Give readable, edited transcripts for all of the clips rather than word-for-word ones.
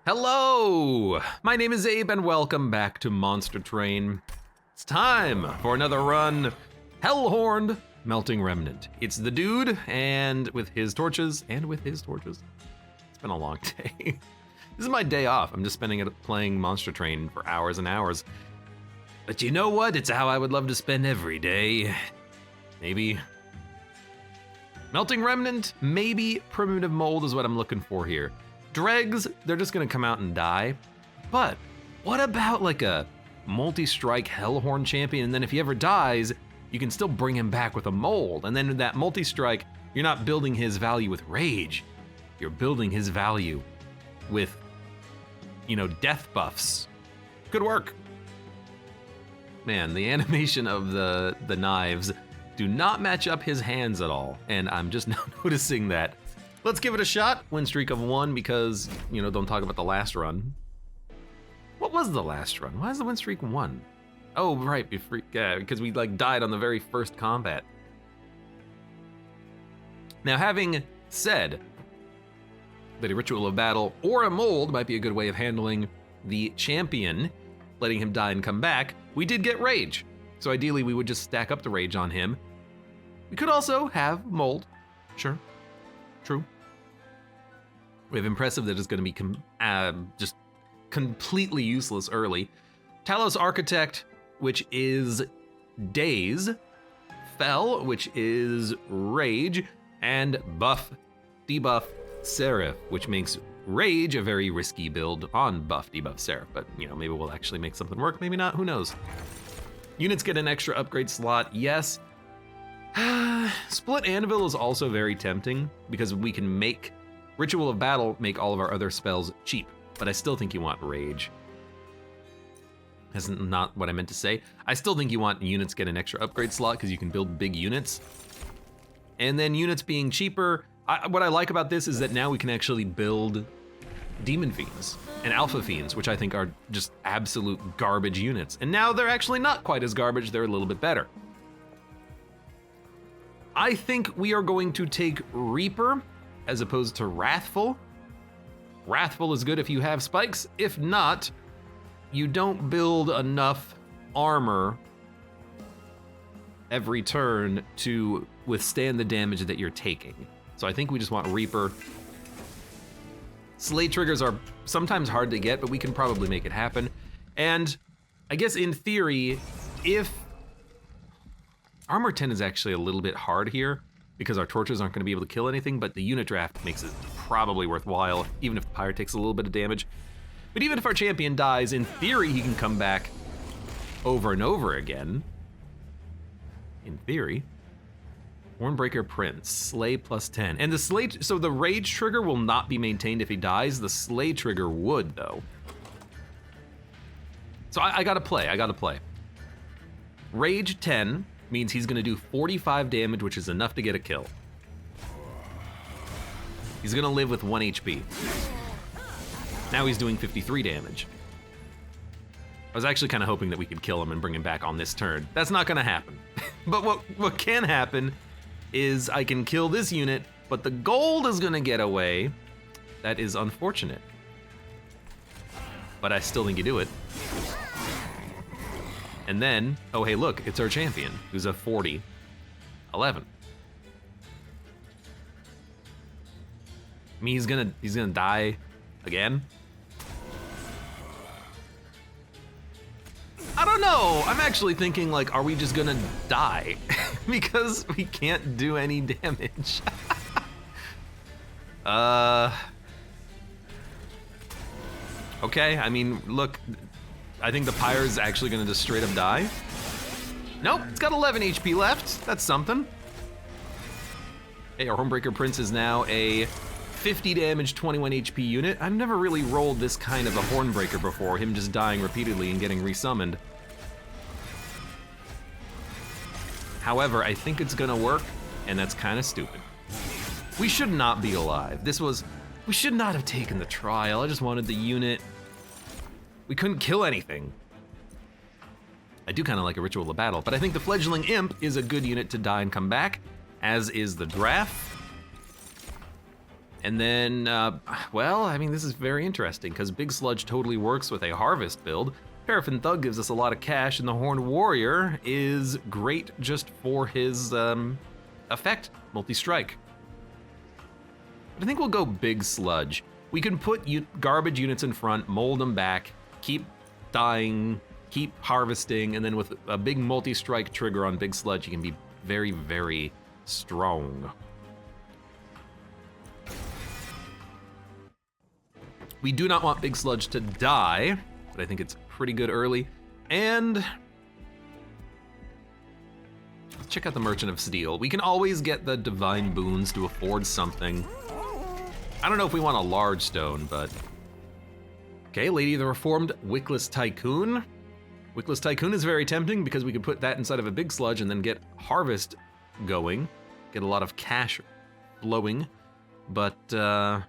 Hello! My name is Abe and welcome back to Monster Train. It's time for another run. Hellhorned Melting Remnant. It's the dude and with his torches. It's been a long day. This is my day off. I'm just spending it playing Monster Train for hours and hours. But you know what? It's how I would love to spend every day. Maybe. Melting Remnant, maybe Primitive Mold is what I'm looking for here. Dregs, they're just gonna come out and die. But what about like a multi-strike Hellhorn champion? And then if he ever dies, you can still bring him back with a mold. And then in that multi-strike, you're not building his value with rage. You're building his value with, death buffs. Good work. Man, the animation of the knives do not match up his hands at all. And I'm just now noticing that. Let's give it a shot. Win streak of 1 because, don't talk about the last run. What was the last run? Why is the win streak 1? Oh, right, because we died on the very first combat. Now, having said that a Ritual of Battle or a mold might be a good way of handling the champion, letting him die and come back, we did get rage. So ideally, we would just stack up the rage on him. We could also have mold, sure. True. We have Impressive that is going to be just completely useless early. Talos Architect, which is Daze. Fell, which is Rage. And Buff, Debuff, Seraph, which makes Rage a very risky build on Buff, Debuff, Seraph. But, maybe we'll actually make something work, maybe not, who knows. Units get an extra upgrade slot, yes. Split Anvil is also very tempting because we can make Ritual of Battle make all of our other spells cheap, but I still think you want Rage. That's not what I meant to say. I still think you want units get an extra upgrade slot because you can build big units. And then units being cheaper, what I like about this is that now we can actually build Demon Fiends and Alpha Fiends, which I think are just absolute garbage units. And now they're actually not quite as garbage, they're a little bit better. I think we are going to take Reaper as opposed to Wrathful. Wrathful is good if you have spikes. If not, you don't build enough armor every turn to withstand the damage that you're taking. So I think we just want Reaper. Slay triggers are sometimes hard to get, but we can probably make it happen. And I guess in theory, if Armor 10 is actually a little bit hard here because our torches aren't going to be able to kill anything, but the unit draft makes it probably worthwhile, even if the Pyre takes a little bit of damage. But even if our champion dies, in theory, he can come back over and over again. In theory. Hornbreaker Prince, Slay plus 10. And the Slay, so the Rage trigger will not be maintained if he dies. The Slay trigger would, though. So I gotta play. Rage 10 means he's gonna do 45 damage, which is enough to get a kill. He's gonna live with 1 HP. Now he's doing 53 damage. I was actually kind of hoping that we could kill him and bring him back on this turn. That's not gonna happen. But what can happen is I can kill this unit, but the gold is gonna get away. That is unfortunate. But I still think you do it. And then, oh hey look, it's our champion, who's a 40. 11. I mean, he's gonna die again. I don't know, I'm actually thinking are we just gonna die? Because we can't do any damage. Okay, I mean, look, I think the Pyre is actually gonna just straight up die. Nope, it's got 11 HP left. That's something. Hey, our Hornbreaker Prince is now a 50 damage, 21 HP unit. I've never really rolled this kind of a Hornbreaker before, him just dying repeatedly and getting resummoned. However, I think it's gonna work, and that's kind of stupid. We should not be alive. We should not have taken the trial. I just wanted the unit. We couldn't kill anything. I do kind of like a Ritual of Battle, but I think the Fledgling Imp is a good unit to die and come back, as is the Draft. And then, well, I mean, this is very interesting because Big Sludge totally works with a harvest build. Paraffin Thug gives us a lot of cash, and the Horned Warrior is great just for his effect, multi-strike. But I think we'll go Big Sludge. We can put garbage units in front, mold them back, keep dying, keep harvesting, and then with a big multi-strike trigger on Big Sludge, you can be very, very strong. We do not want Big Sludge to die, but I think it's pretty good early. And let's check out the Merchant of Steel. We can always get the Divine Boons to afford something. I don't know if we want a large stone, but... Okay, Lady of the Reformed Wickless Tycoon. Wickless Tycoon is very tempting because we could put that inside of a Big Sludge and then get Harvest going. Get a lot of cash flowing, but dare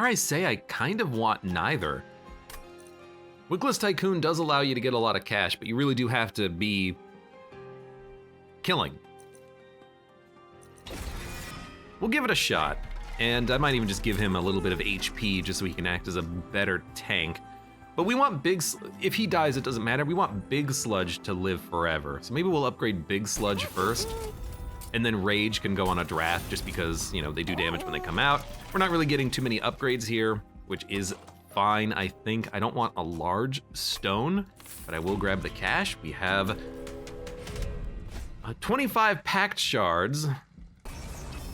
I say, I kind of want neither. Wickless Tycoon does allow you to get a lot of cash, but you really do have to be killing. We'll give it a shot, and I might even just give him a little bit of HP just so he can act as a better tank. But we want if he dies, it doesn't matter. We want Big Sludge to live forever. So maybe we'll upgrade Big Sludge first, and then Rage can go on a draft just because, you know, they do damage when they come out. We're not really getting too many upgrades here, which is fine, I think. I don't want a large stone, but I will grab the cash. We have 25 packed shards,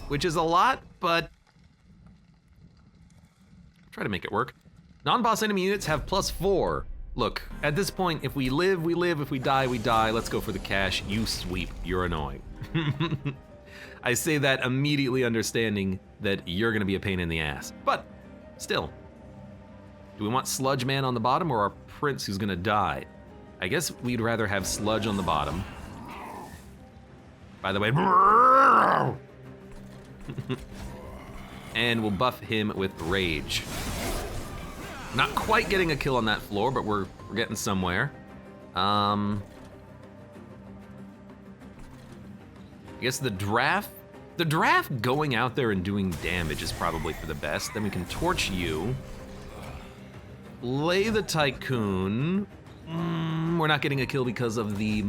which is a lot, but try to make it work. Non-boss enemy units have +4. Look, at this point, if we live, we live. If we die, we die. Let's go for the cash. You sweep. You're annoying. I say that immediately understanding that you're gonna be a pain in the ass. But, still. Do we want Sludge Man on the bottom or our Prince who's gonna die? I guess we'd rather have Sludge on the bottom. By the way, and we'll buff him with Rage. Not quite getting a kill on that floor, but we're getting somewhere. I guess the draft going out there and doing damage is probably for the best. Then we can torch you. Lay the Tycoon. We're not getting a kill because of the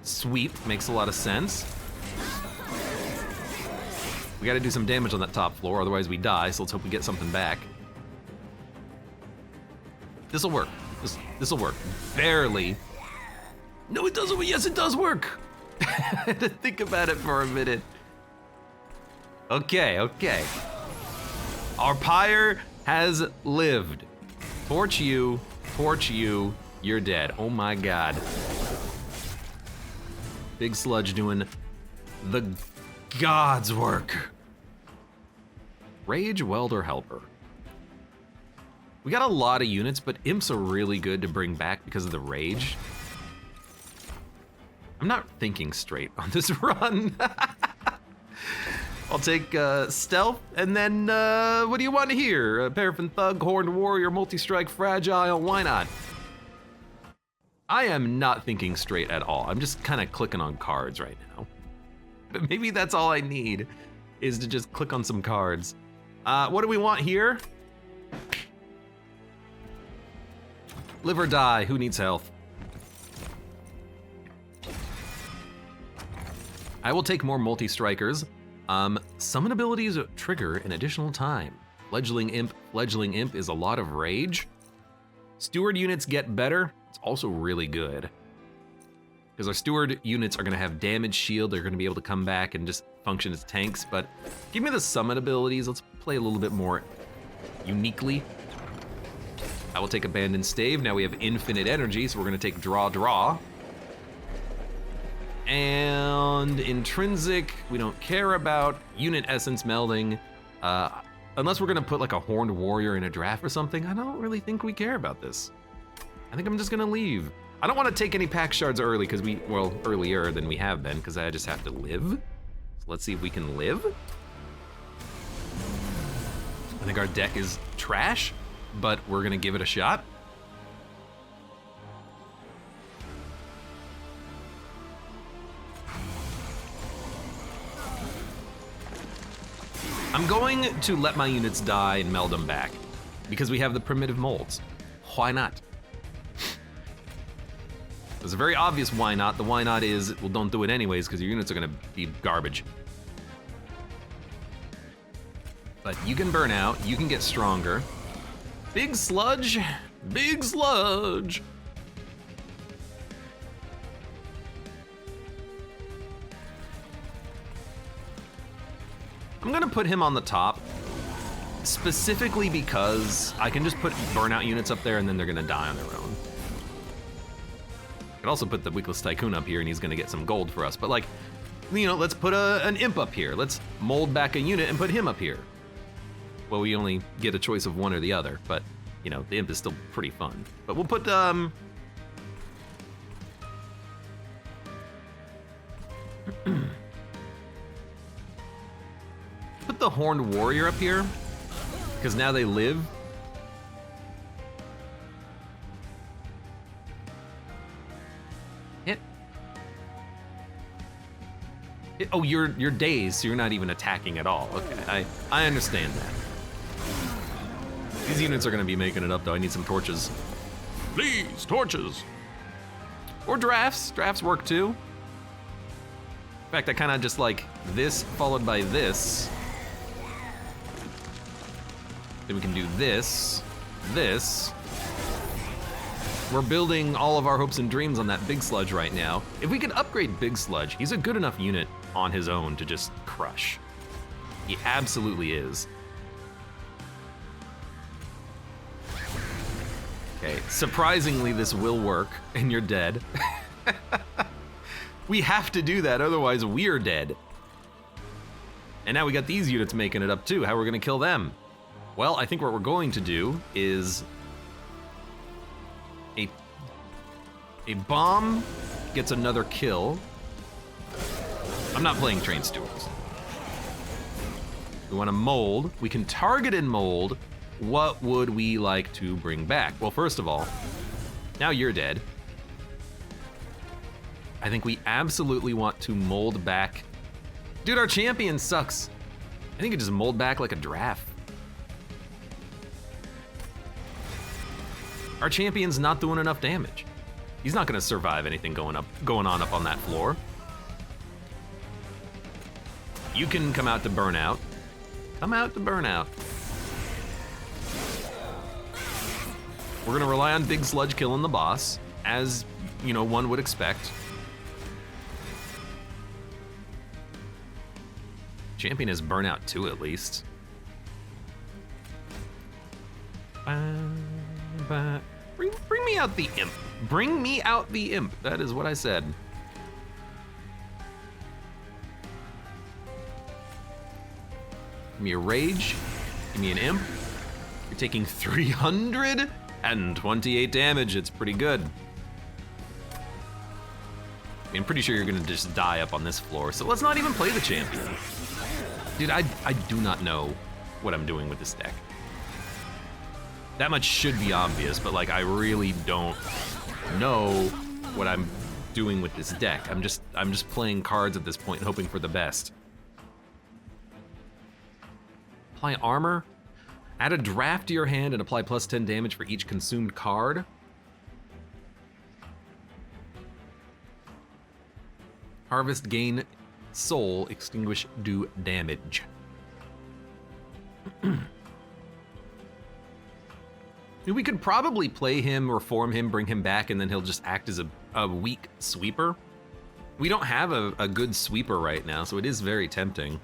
sweep. Makes a lot of sense. We gotta do some damage on that top floor, otherwise we die, so let's hope we get something back. This'll work. This'll work. Barely. No, it doesn't. Yes, it does work. I had to think about it for a minute. Okay. Our pyre has lived. Torch you, you're dead. Oh my god. Big Sludge doing the God's work. Rage, Welder, Helper. We got a lot of units, but Imps are really good to bring back because of the Rage. I'm not thinking straight on this run. I'll take Stealth, and then what do you want to hear? Paraffin Thug, Horned Warrior, Multi-Strike, Fragile, why not? I am not thinking straight at all. I'm just kind of clicking on cards right now. But maybe that's all I need, is to just click on some cards. What do we want here? Live or die, who needs health? I will take more multi-strikers. Summon abilities trigger an additional time. Fledgling Imp is a lot of rage. Steward units get better. It's also really good. Because our steward units are gonna have damage shield. They're gonna be able to come back and just function as tanks, but give me the summon abilities. Let's play a little bit more uniquely. I will take Abandoned Stave. Now we have infinite energy, so we're gonna take Draw. And Intrinsic, we don't care about. Unit Essence Melding. Unless we're gonna put like a Horned Warrior in a draft or something, I don't really think we care about this. I think I'm just gonna leave. I don't wanna take any pack shards early because earlier than we have been, because I just have to live. So let's see if we can live. I think our deck is trash, but we're gonna give it a shot. I'm going to let my units die and meld them back because we have the primitive molds. Why not? There's a very obvious why not. The why not is, well, don't do it anyways because your units are gonna be garbage. But you can burn out, you can get stronger. Big sludge, big sludge. I'm gonna put him on the top, specifically because I can just put burnout units up there and then they're gonna die on their own. I could also put the Weakless Tycoon up here and he's gonna get some gold for us, but like, you know, let's put an imp up here. Let's mold back a unit and put him up here. Well, we only get a choice of one or the other, but you know, the imp is still pretty fun. But we'll put, put the Horned Warrior up here, because now they live. Oh, you're dazed, so you're not even attacking at all. Okay, I understand that. These units are gonna be making it up though. I need some torches. Please, torches. Or drafts. Drafts work too. In fact, I kinda just like this followed by this. Then we can do this, this. We're building all of our hopes and dreams on that Big Sludge right now. If we could upgrade Big Sludge, he's a good enough unit on his own to just crush. He absolutely is. Okay, surprisingly this will work, and you're dead. We have to do that, otherwise we're dead. And now we got these units making it up too. How are we gonna kill them? Well, I think what we're going to do is a bomb gets another kill. I'm not playing Train Stewards. We want to mold. We can target and mold. What would we like to bring back? Well, first of all, now you're dead. I think we absolutely want to mold back. Dude, our champion sucks. I think it just mold back like a draft. Our champion's not doing enough damage. He's not gonna survive anything going on up on that floor. You can come out to burnout. Come out to burnout. We're gonna rely on Big Sludge killing the boss, as you know, one would expect. Champion has burnout too, at least. Bring me out the imp. Bring me out the imp. That is what I said. Give me a rage. Give me an imp. You're taking 328 damage. It's pretty good. I mean, I'm pretty sure you're gonna just die up on this floor, so let's not even play the champion. Dude, I do not know what I'm doing with this deck. That much should be obvious, but like I really don't know what I'm doing with this deck. I'm just playing cards at this point, hoping for the best. Apply armor. Add a draft to your hand and apply plus 10 damage for each consumed card. Harvest, gain soul, extinguish, do damage. We could probably play him, reform him, bring him back, and then he'll just act as a weak sweeper. We don't have a good sweeper right now, so it is very tempting.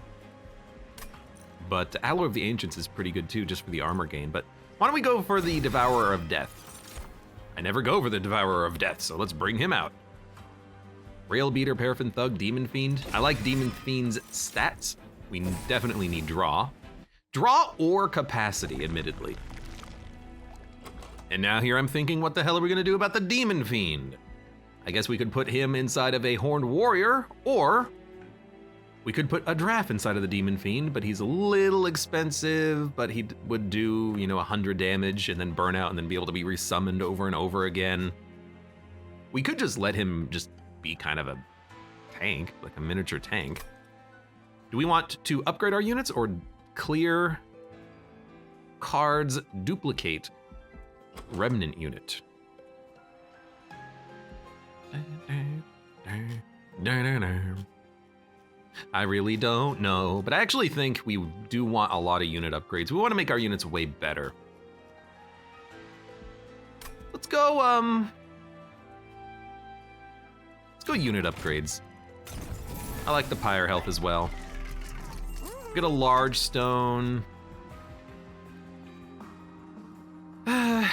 But Alloy of the Ancients is pretty good too, just for the armor gain. But why don't we go for the Devourer of Death? I never go for the Devourer of Death, so let's bring him out. Rail Beater, Paraffin Thug, Demon Fiend. I like Demon Fiend's stats. We definitely need draw. Draw or capacity, admittedly. And now here I'm thinking, what the hell are we gonna do about the Demon Fiend? I guess we could put him inside of a Horned Warrior, or we could put a draft inside of the Demon Fiend, but he's a little expensive, but he would do, you know, 100 damage and then burn out and then be able to be resummoned over and over again. We could just let him just be kind of a tank, like a miniature tank. Do we want to upgrade our units or clear cards duplicate remnant unit. I really don't know, but I actually think we do want a lot of unit upgrades. We want to make our units way better. Let's go unit upgrades. I like the pyre health as well. Get a large stone.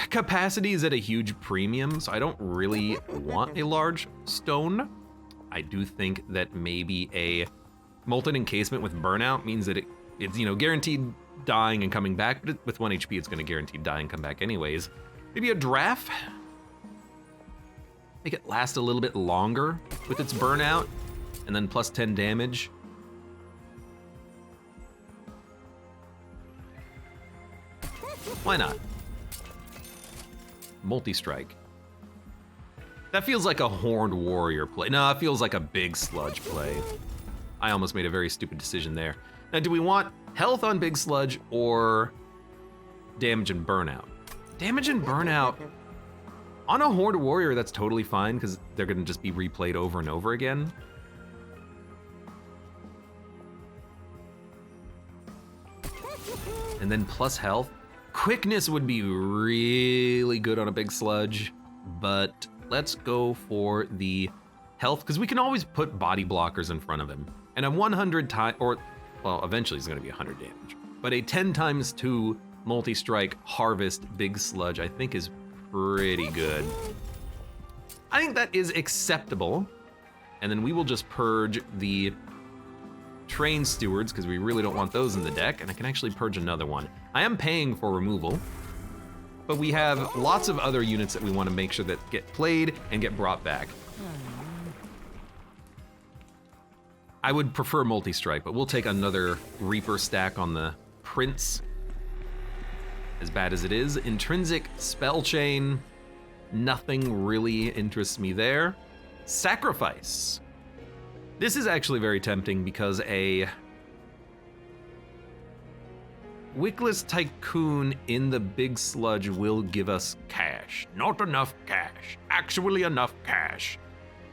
Capacity is at a huge premium, so I don't really want a large stone. I do think that maybe a molten encasement with burnout means that it's guaranteed dying and coming back, but with 1 HP it's gonna guaranteed die and come back anyways. Maybe a draft? Make it last a little bit longer with its burnout, and then plus 10 damage. Why not? Multi-strike. That feels like a horned warrior play. No, it feels like a big sludge play. I almost made a very stupid decision there. Now, do we want health on big sludge or damage and burnout? Damage and burnout on a horned warrior, that's totally fine because they're gonna just be replayed over and over again. And then plus health. Quickness would be really good on a big sludge, but let's go for the health because we can always put body blockers in front of him. And a 100 time, or well, eventually it's gonna be 100 damage, but a 10 times 2 multi-strike harvest big sludge I think is pretty good. I think that is acceptable. And then we will just purge the train stewards because we really don't want those in the deck, and I can actually purge another one. I am paying for removal, but we have lots of other units that we want to make sure that get played and get brought back. I would prefer multi-strike, but we'll take another Reaper stack on the Prince. As bad as it is. Intrinsic spell chain, nothing really interests me there. Sacrifice. This is actually very tempting because a Wickless Tycoon in the big sludge will give us cash. Not enough cash, actually enough cash.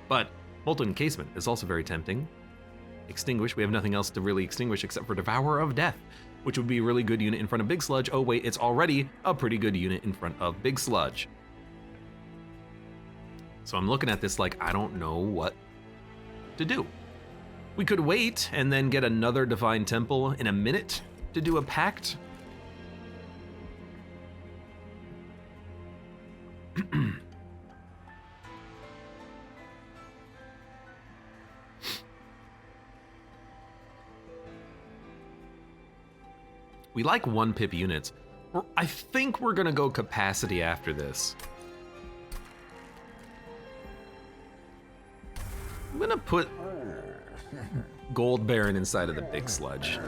But Molten Encasement is also very tempting. Extinguish, we have nothing else to really extinguish except for Devourer of Death, which would be a really good unit in front of Big Sludge. Oh wait, it's already a pretty good unit in front of Big Sludge. So I'm looking at this like, I don't know what to do. We could wait and then get another Divine Temple in a minute to do a pact. We like 1-pip units. I think we're gonna go capacity after this. I'm gonna put Gold Baron inside of the big sludge.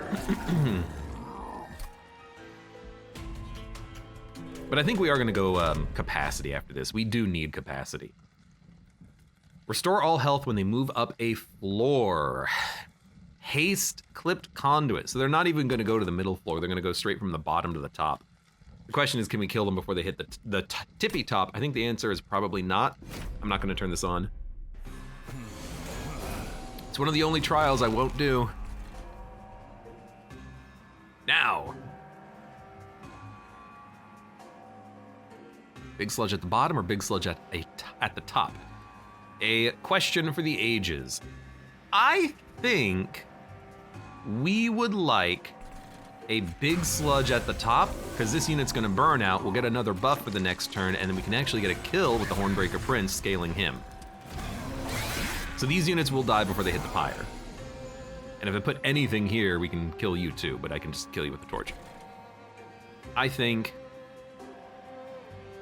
But I think we are gonna go capacity after this. We do need capacity. Restore all health when they move up a floor. Haste clipped conduit. So they're not even gonna go to the middle floor. They're gonna go straight from the bottom to the top. The question is, can we kill them before they hit the tippy top? I think the answer is probably not. I'm not gonna turn this on. It's one of the only trials I won't do. Now. Big sludge at the bottom or big sludge at the top? A question for the ages. I think we would like a big sludge at the top, because this unit's gonna burn out. We'll get another buff for the next turn, and then we can actually get a kill with the Hornbreaker Prince, scaling him. So these units will die before they hit the pyre. And if I put anything here, we can kill you too, but I can just kill you with the torch. I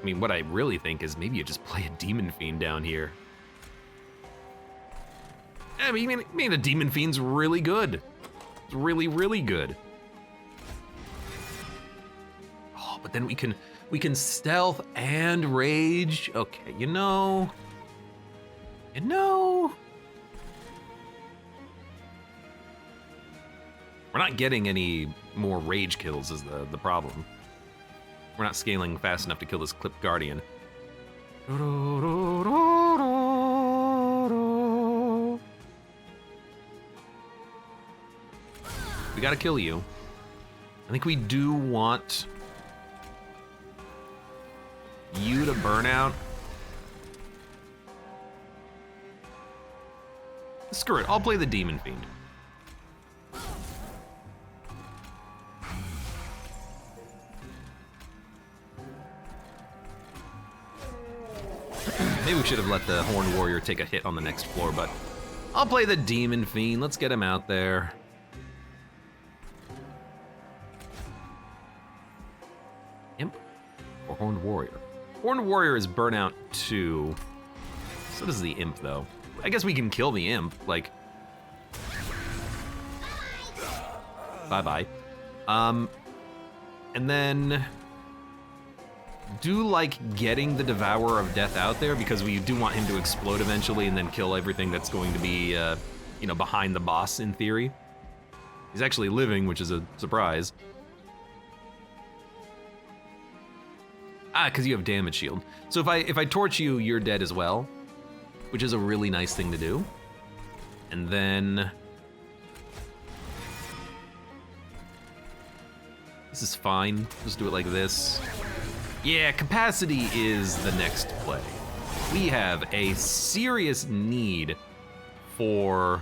mean, what I really think is maybe you just play a Demon Fiend down here. I mean, a Demon Fiend's really good. It's really, really good. Oh, but then we can stealth and rage. Okay, you know. We're not getting any more rage kills is the problem. We're not scaling fast enough to kill this Clip Guardian. We gotta kill you. I think we do want you to burn out. Screw it, I'll play the Demon Fiend. Maybe we should have let the Horned Warrior take a hit on the next floor, but I'll play the Demon Fiend. Let's get him out there. Imp or Horned Warrior? Horned Warrior is burnout 2. So does the Imp, though. I guess we can kill the Imp, like... Bye-bye. And then... do like getting the Devourer of Death out there, because we do want him to explode eventually and then kill everything that's going to be, you know, behind the boss in theory. He's actually living, which is a surprise. Ah, because you have damage shield. So if I torch you, you're dead as well, which is a really nice thing to do. And then... this is fine. Just do it like this. Yeah, capacity is the next play. We have a serious need for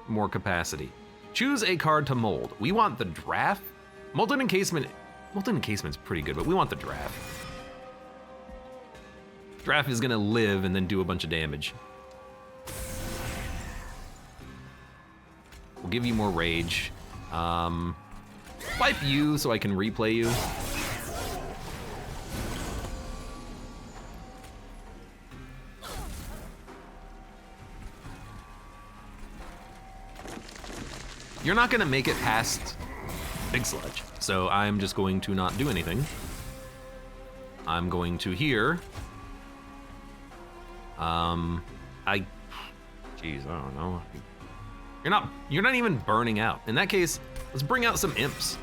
more capacity. Choose a card to mold. We want the draft. Molten Encasement's pretty good, but we want the draft. Draft is gonna live and then do a bunch of damage. We'll give you more rage. Wipe you so I can replay you. You're not gonna make it past Big Sludge, so I'm just going to not do anything. I'm going to here. Jeez, I don't know. You're not even burning out. In that case, let's bring out some imps.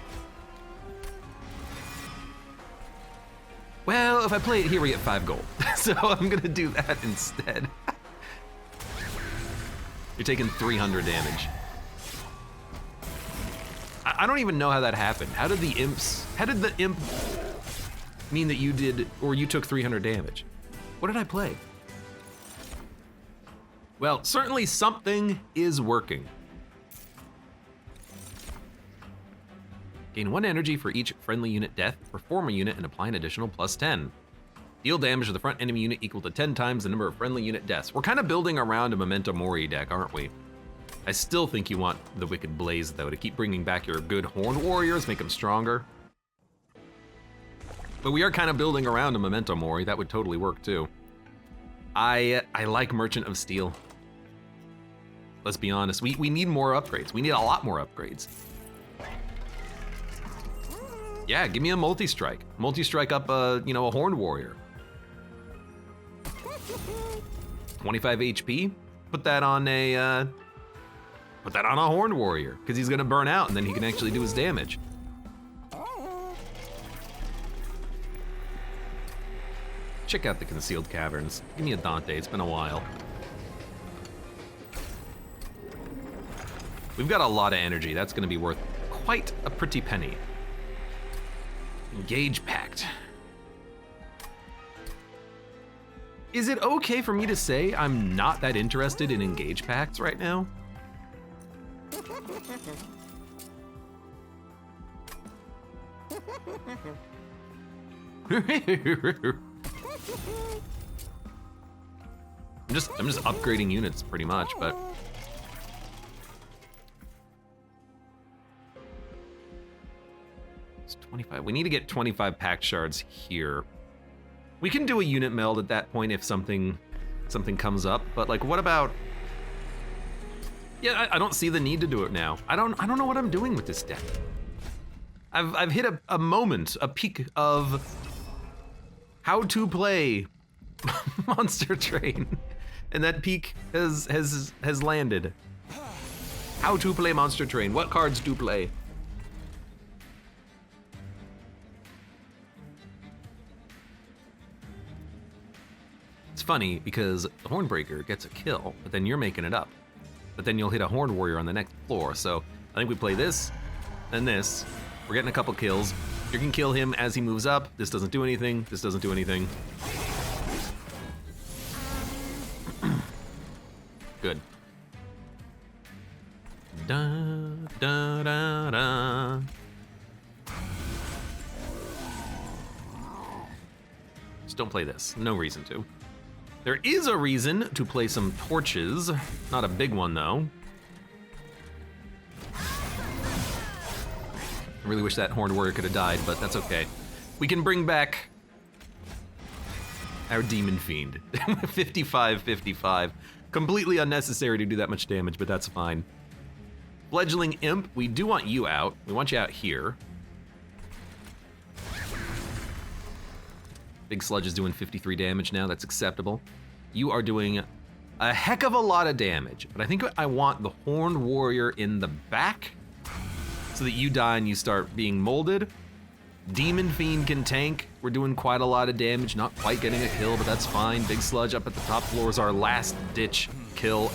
Well, if I play it here, we get 5 gold. So I'm gonna do that instead. You're taking 300 damage. I don't even know how that happened. How did the imp mean that you did, or you took 300 damage? What did I play? Well, certainly something is working. Gain 1 energy for each friendly unit death, perform a unit, and apply an additional +10. Deal damage to the front enemy unit equal to 10 times the number of friendly unit deaths. We're kind of building around a Memento Mori deck, aren't we? I still think you want the Wicked Blaze, though, to keep bringing back your good Horned Warriors, make them stronger. But we are kind of building around a Memento Mori. That would totally work, too. I like Merchant of Steel. Let's be honest, we need more upgrades. We need a lot more upgrades. Yeah, give me a multi-strike. Multi-strike up, you know, a Horned Warrior. 25 HP. Put that on a Horned Warrior, because he's gonna burn out and then he can actually do his damage. Check out the Concealed Caverns. Give me a Dante, it's been a while. We've got a lot of energy. That's gonna be worth quite a pretty penny. Engage Pact. Is it okay for me to say I'm not that interested in Engage Pacts right now? I'm just upgrading units pretty much, but it's 25. We need to get 25 pact shards here. We can do a unit meld at that point if something comes up, but like, what about? Yeah, I don't see the need to do it now. I don't know what I'm doing with this deck. I've hit a peak of how to play Monster Train. And that peak has landed. How to play Monster Train. What cards to play? It's funny because the Hornbreaker gets a kill, but then you're making it up. But then you'll hit a Horned Warrior on the next floor. So I think we play this, then this. We're getting a couple kills. You can kill him as he moves up. This doesn't do anything. This doesn't do anything. Good. Da, da, da, da. Just don't play this. No reason to. There is a reason to play some torches. Not a big one, though. I really wish that Horned Warrior could have died, but that's okay. We can bring back our Demon Fiend. 55-55. Completely unnecessary to do that much damage, but that's fine. Fledgling Imp, we do want you out. We want you out here. Big Sludge is doing 53 damage now, that's acceptable. You are doing a heck of a lot of damage, but I think I want the Horned Warrior in the back so that you die and you start being molded. Demon Fiend can tank. We're doing quite a lot of damage, not quite getting a kill, but that's fine. Big Sludge up at the top floor is our last ditch kill.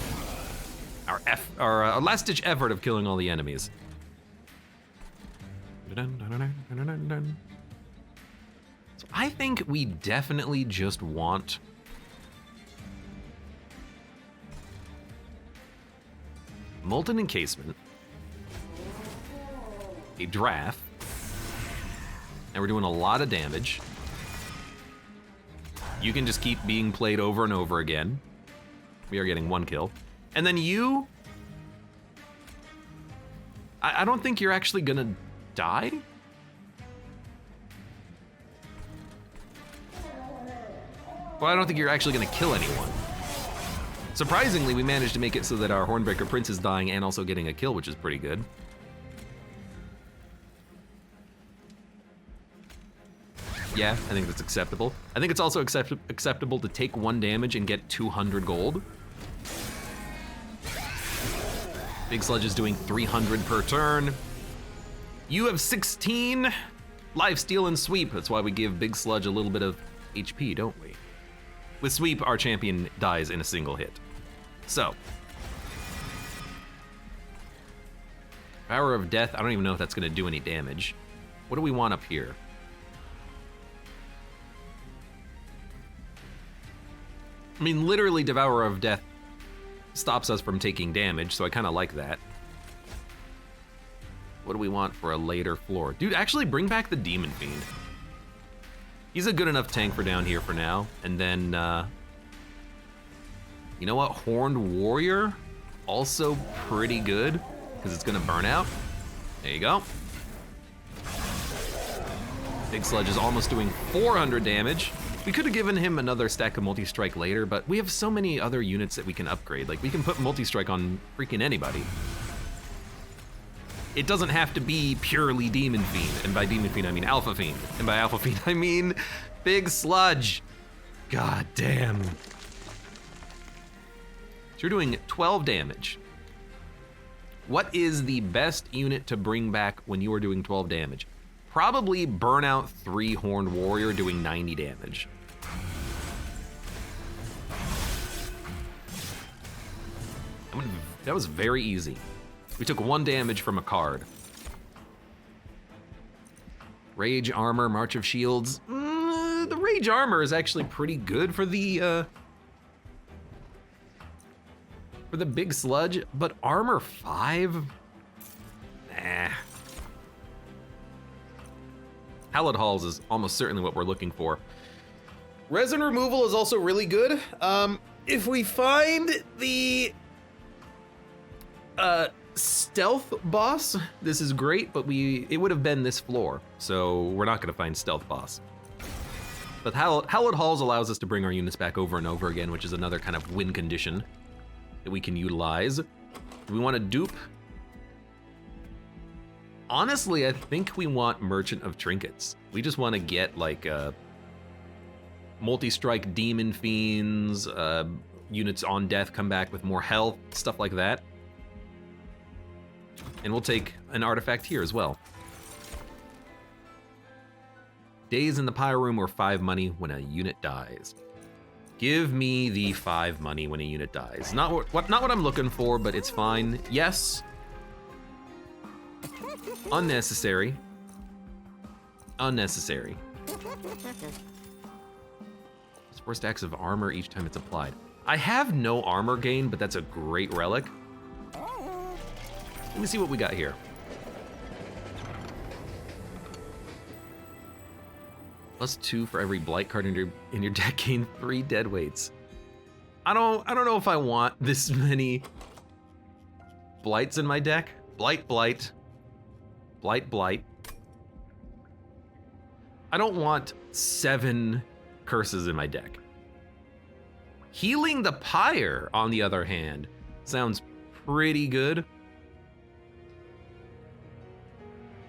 Our last ditch effort of killing all the enemies. So I think we definitely just want Molten Encasement, a Draft, and we're doing a lot of damage. You can just keep being played over and over again. We are getting one kill. And then you... I don't think you're actually gonna die. Well, I don't think you're actually gonna kill anyone. Surprisingly, we managed to make it so that our Hornbreaker Prince is dying and also getting a kill, which is pretty good. Yeah, I think that's acceptable. I think it's also acceptable to take 1 damage and get 200 gold. Big Sludge is doing 300 per turn. You have 16 life steal and sweep. That's why we give Big Sludge a little bit of HP, don't we? With sweep, our champion dies in a single hit. So. Power of Death, I don't even know if that's gonna do any damage. What do we want up here? I mean, literally Devourer of Death stops us from taking damage, so I kind of like that. What do we want for a later floor? Dude, actually bring back the Demon Fiend. He's a good enough tank for down here for now. And then, you know what? Horned Warrior, also pretty good, because it's gonna burn out. There you go. Big Sludge is almost doing 400 damage. We could have given him another stack of multi-strike later, but we have so many other units that we can upgrade. Like, we can put multi-strike on freaking anybody. It doesn't have to be purely Demon Fiend, and by Demon Fiend I mean Alpha Fiend, and by Alpha Fiend I mean Big Sludge. God damn. So you're doing 12 damage. What is the best unit to bring back when you are doing 12 damage? Probably Burnout 3 Horned Warrior doing 90 damage. That was very easy. We took 1 damage from a card. Rage Armor, March of Shields. The Rage Armor is actually pretty good for the Big Sludge, but Armor 5? Nah. Hallowed Halls is almost certainly what we're looking for. Resin Removal is also really good. If we find the Stealth Boss, this is great, but it would have been this floor, so we're not gonna find Stealth Boss. But Hallowed Halls allows us to bring our units back over and over again, which is another kind of win condition that we can utilize. Do we want to dupe? Honestly, I think we want Merchant of Trinkets. We just want to get like multi-strike Demon Fiends, units on death come back with more health, stuff like that. And we'll take an artifact here as well. Days in the pyre room or 5 money when a unit dies. Give me the 5 money when a unit dies. Not what I'm looking for, but it's fine. Yes. Unnecessary. Unnecessary. 4 stacks of armor each time it's applied. I have no armor gain, but that's a great relic. Let me see what we got here. +2 for every blight card in your deck, gain 3 dead weights. I don't know if I want this many blights in my deck. Blight, blight. Blight, blight. I don't want 7 curses in my deck. Healing the Pyre, on the other hand, sounds pretty good.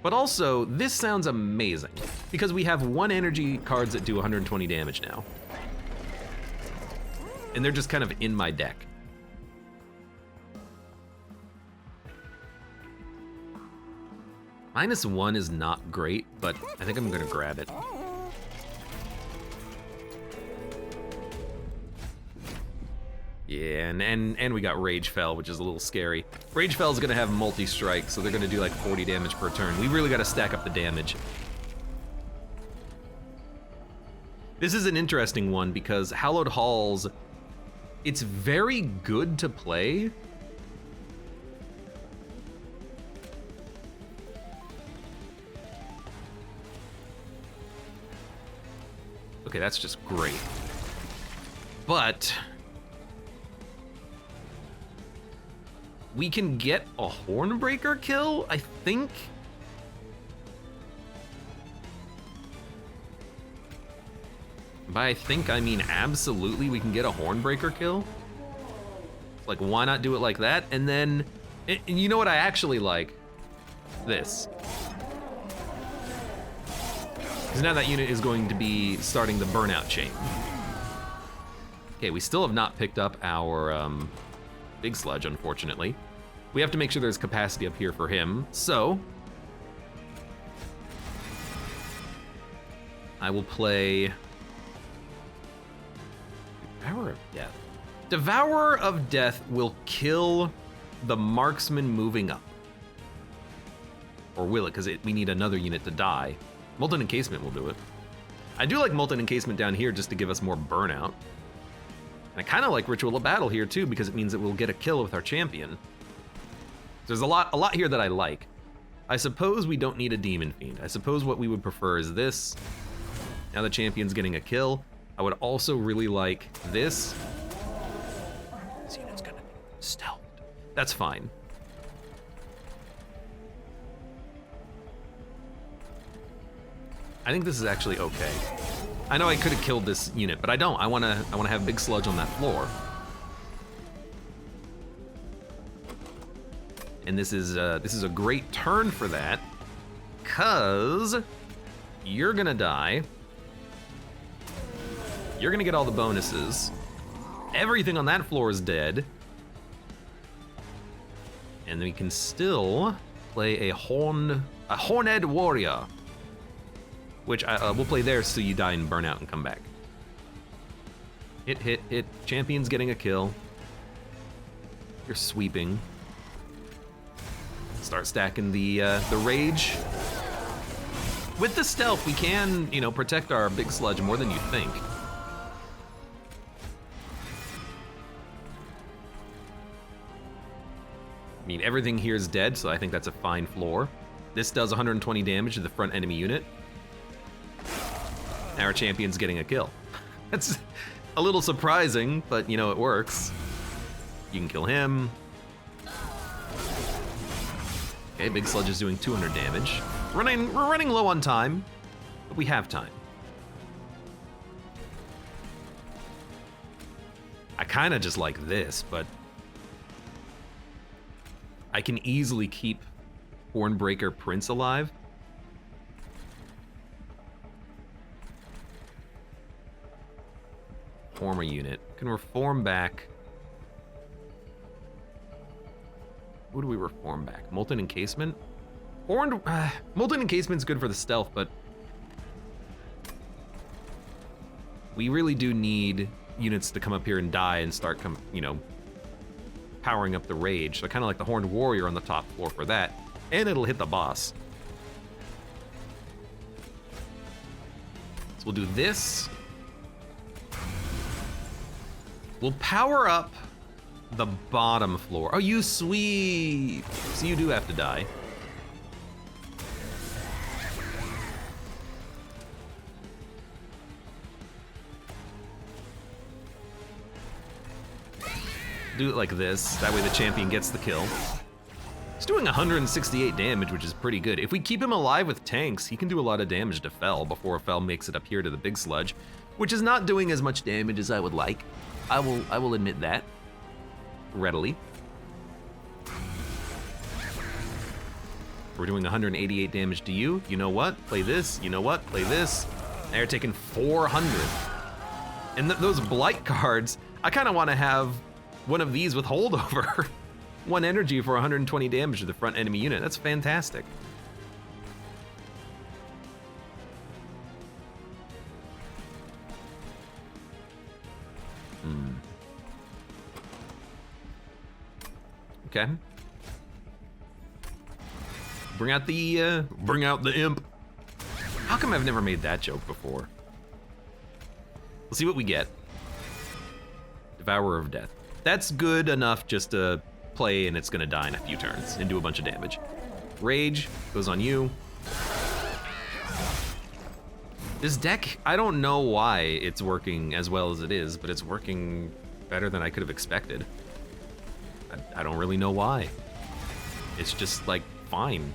But also, this sounds amazing, because we have 1 energy cards that do 120 damage now. And they're just kind of in my deck. -1 is not great, but I think I'm gonna grab it. Yeah, and we got Rage Fell, which is a little scary. Rage Fell is gonna have multi-strike, so they're gonna do like 40 damage per turn. We really gotta stack up the damage. This is an interesting one because Hallowed Halls, it's very good to play. Okay, that's just great. But we can get a Hornbreaker kill, I think. By I think, I mean absolutely we can get a Hornbreaker kill. Like, why not do it like that? And then, and you know what I actually like? This. Because now that unit is going to be starting the burnout chain. Okay, we still have not picked up our big sludge, unfortunately. We have to make sure there's capacity up here for him, so I will play Devourer of Death. Devourer of Death will kill the marksman moving up. Or will it? Because we need another unit to die. Molten Encasement will do it. I do like Molten Encasement down here just to give us more burnout. And I kind of like Ritual of Battle here too, because it means that we'll get a kill with our champion. There's a lot here that I like. I suppose we don't need a Demon Fiend. I suppose what we would prefer is this. Now the champion's getting a kill. I would also really like this. This unit's gonna be stealthed. That's fine. I think this is actually okay. I know I could have killed this unit, but I don't. I wanna have Big Sludge on that floor. And this is a great turn for that, 'cause you're gonna die. You're gonna get all the bonuses. Everything on that floor is dead. And we can still play a Horned Warrior, which we'll play there so you die and burn out and come back. Hit, hit, hit. Champion's getting a kill. You're sweeping. Start stacking the rage. With the stealth, we can, protect our big sludge more than you think. I mean, everything here is dead, so I think that's a fine floor. This does 120 damage to the front enemy unit. Our champion's getting a kill. That's a little surprising, but it works. You can kill him. Okay, Big Sludge is doing 200 damage. We're running low on time, but we have time. I kind of just like this, but I can easily keep Hornbreaker Prince alive. reform a unit. Can reform back. Who do we reform back? Molten Encasement? Horned. Molten Encasement's good for the stealth, but we really do need units to come up here and die and start, powering up the rage. So I kind of like the Horned Warrior on the top floor for that, and it'll hit the boss. So we'll do this. We'll power up the bottom floor. Oh, you sweet! So you do have to die. Do it like this. That way the champion gets the kill. He's doing 168 damage, which is pretty good. If we keep him alive with tanks, he can do a lot of damage to Fel before Fel makes it up here to the big sludge, which is not doing as much damage as I would like. I will admit that readily. We're doing 188 damage to you. You know what? Play this. You know what? Play this. Now you're taking 400. And those blight cards, I kind of want to have one of these with holdover. 1 energy for 120 damage to the front enemy unit. That's fantastic. Okay. Bring out the imp. How come I've never made that joke before? We'll see what we get. Devourer of Death. That's good enough just to play, and it's gonna die in a few turns and do a bunch of damage. Rage goes on you. This deck, I don't know why it's working as well as it is, but it's working better than I could have expected. I don't really know why. It's just like fine.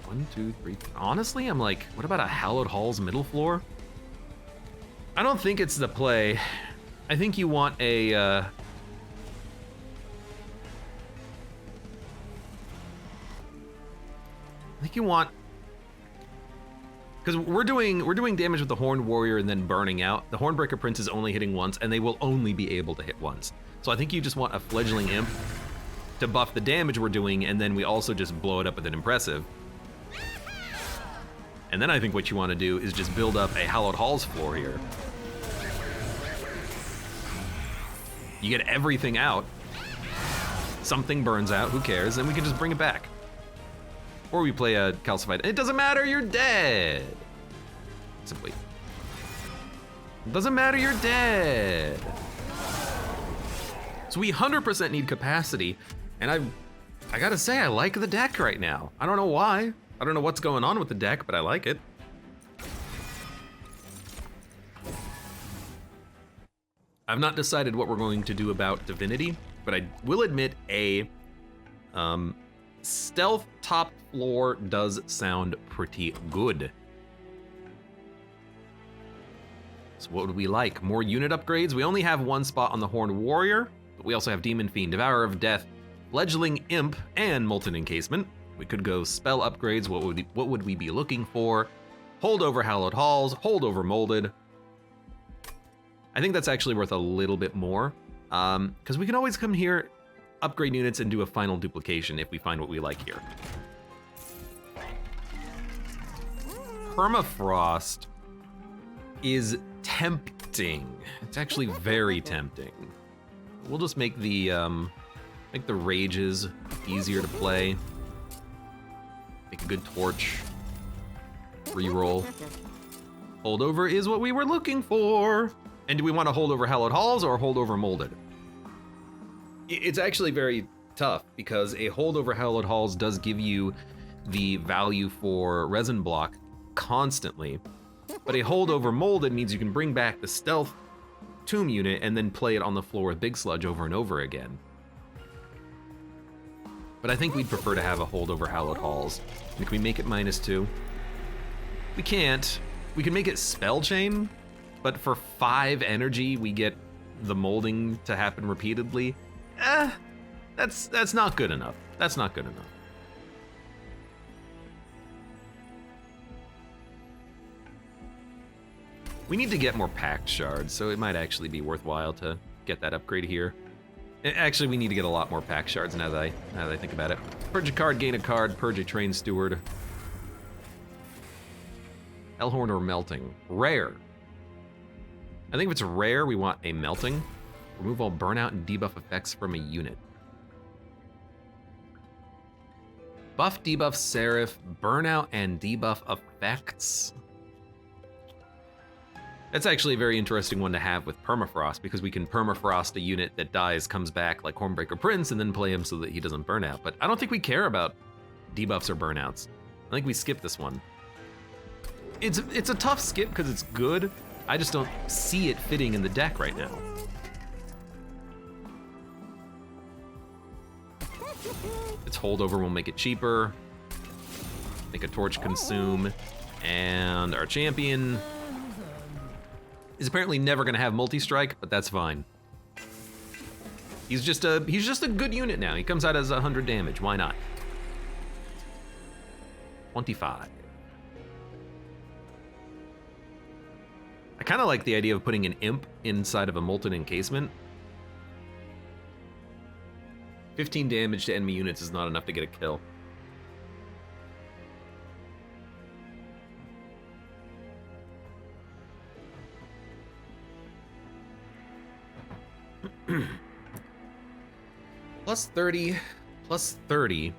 One, two, three. Honestly, I'm like, what about a Hallowed Hall's middle floor? I don't think it's the play. I think you want a I think you want, because we're doing damage with the Horned Warrior and then burning out. The Hornbreaker Prince is only hitting once, and they will only be able to hit once. So I think you just want a Fledgling Imp to buff the damage we're doing, and then we also just blow it up with an Impressive. And then I think what you want to do is just build up a Hallowed Hall's floor here. You get everything out. Something burns out, who cares? And we can just bring it back. Or we play a Calcified. It doesn't matter, you're dead. Simply. It doesn't matter, you're dead. So we 100% need capacity, and I gotta say, I like the deck right now. I don't know why. I don't know what's going on with the deck, but I like it. I've not decided what we're going to do about Divinity, but I will admit a stealth top floor does sound pretty good. So what would we like? More unit upgrades? We only have 1 spot on the Horned Warrior, but we also have Demon Fiend, Devourer of Death, Fledgling Imp, and Molten Encasement. We could go spell upgrades. What would we be looking for? Holdover Hallowed Halls, Holdover Molded. I think that's actually worth a little bit more, because we can always come here, upgrade units, and do a final duplication if we find what we like here. Permafrost is tempting. It's actually very tempting. We'll just make the rages easier to play. Make a good torch. Reroll. Holdover is what we were looking for. And do we want to hold over Hallowed Halls or hold over Molded? It's actually very tough because a hold over Hallowed Halls does give you the value for resin block constantly, but a hold over Molded means you can bring back the stealth tomb unit and then play it on the floor with Big Sludge over and over again. But I think we'd prefer to have a hold over Hallowed Halls. And can we make it -2? We can't. We can make it Spell Chain, but for 5 energy, we get the molding to happen repeatedly. That's not good enough. That's not good enough. We need to get more packed shards, so it might actually be worthwhile to get that upgrade here. Actually, we need to get a lot more pack shards now that I think about it. Purge a card, gain a card, purge a train steward. Hellhorn or melting. Rare. I think if it's rare, we want a melting. Remove all burnout and debuff effects from a unit. Buff, debuff, serif, burnout, and debuff effects. That's actually a very interesting one to have with permafrost, because we can permafrost a unit that dies, comes back like Hornbreaker Prince, and then play him so that he doesn't burn out. But I don't think we care about debuffs or burnouts. I think we skip this one. It's a tough skip because it's good. I just don't see it fitting in the deck right now. Its holdover will make it cheaper. Make a torch consume, and our champion is apparently never gonna have multi-strike, but that's fine. He's just a good unit now. He comes out as 100 damage. Why not? 25. I kind of like the idea of putting an imp inside of a molten encasement. 15 damage to enemy units is not enough to get a kill. Plus 30, plus 30,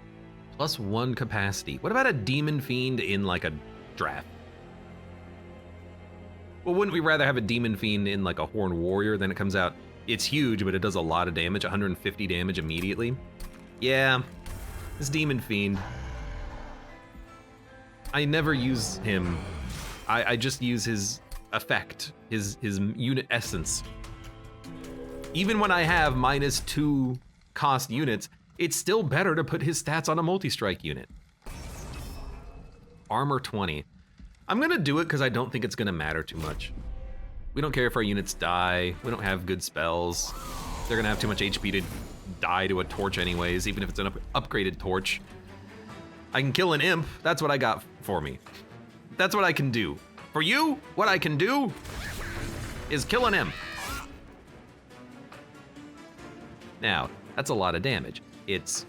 plus 1 capacity. What about a Demon Fiend in like a draft? Well, wouldn't we rather have a Demon Fiend in like a Horn Warrior? Then it comes out, it's huge, but it does a lot of damage, 150 damage immediately. Yeah, this Demon Fiend. I never use him. I just use his effect, his unit essence. Even when I have -2 cost units, it's still better to put his stats on a multi-strike unit. Armor 20. I'm gonna do it because I don't think it's gonna matter too much. We don't care if our units die. We don't have good spells. They're gonna have too much HP to die to a torch anyways, even if it's an upgraded torch. I can kill an imp. That's what I got for me. That's what I can do. For you, what I can do is kill an imp. Now, that's a lot of damage. It's...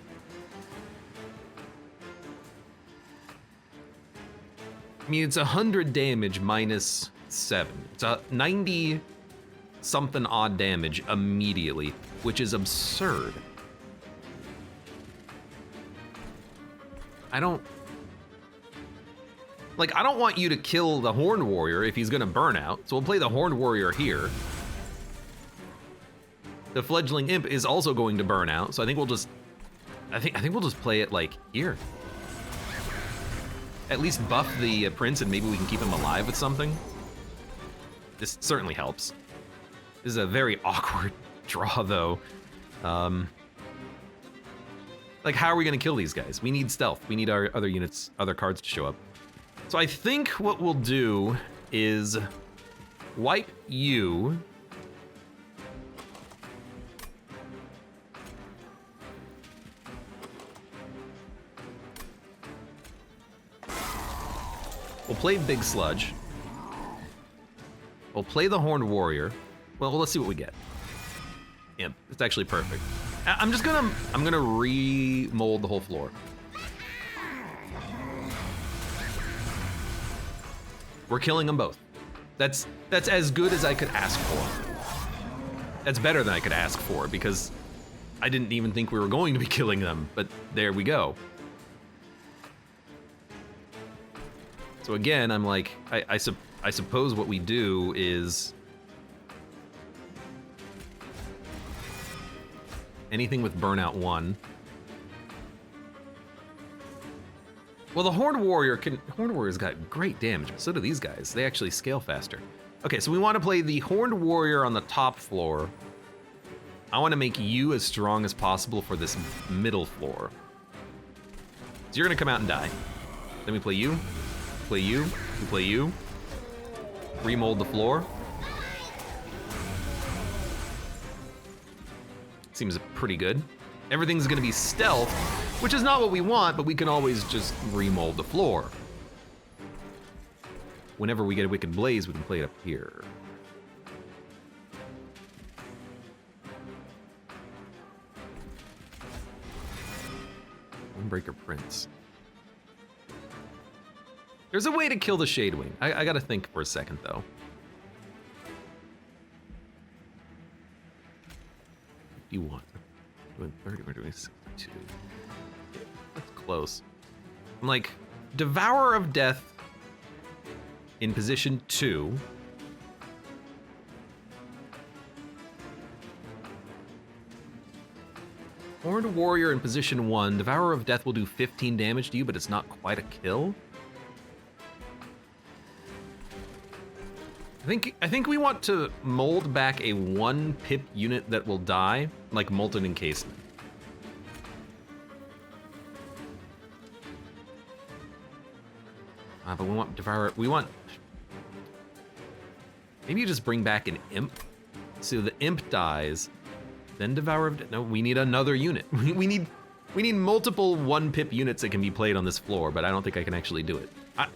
I mean, it's 100 damage minus 7. It's a 90-something odd damage immediately, which is absurd. I don't want you to kill the Horn Warrior if he's gonna burn out, so we'll play the Horn Warrior here. The Fledgling Imp is also going to burn out, so I think we'll just... I think we'll just play it like here. At least buff the Prince and maybe we can keep him alive with something. This certainly helps. This is a very awkward draw though. Like, how are we gonna kill these guys? We need stealth. We need our other units, other cards to show up. So I think what we'll do is wipe you. We'll play Big Sludge. We'll play the Horned Warrior. Well, let's see what we get. Imp. It's actually perfect. I'm gonna remold the whole floor. We're killing them both. That's as good as I could ask for. That's better than I could ask for because I didn't even think we were going to be killing them, but there we go. So again, I'm like, I suppose what we do is anything with burnout 1. Well, the Horned Warrior's got great damage, but so do these guys. They actually scale faster. Okay, so we want to play the Horned Warrior on the top floor. I want to make you as strong as possible for this middle floor. So you're gonna come out and die. Then we play you. Play you, we play you. Remold the floor. Seems pretty good. Everything's gonna be stealth, which is not what we want, but we can always just remold the floor. Whenever we get a Wicked Blaze, we can play it up here. Breaker Prince. There's a way to kill the Shadewing. I gotta think for a second though. 51. Doing 30, we're doing 62. That's close. I'm like, Devourer of Death in position 2. Horned Warrior in position 1. Devourer of Death will do 15 damage to you, but it's not quite a kill. I think we want to mold back a 1 pip unit that will die, like Molten Encasement. But we want Devourer. We want. Maybe you just bring back an Imp, so the Imp dies. Then Devourer of Death. No, we need another unit. We need multiple 1 pip units that can be played on this floor, but I don't think I can actually do it.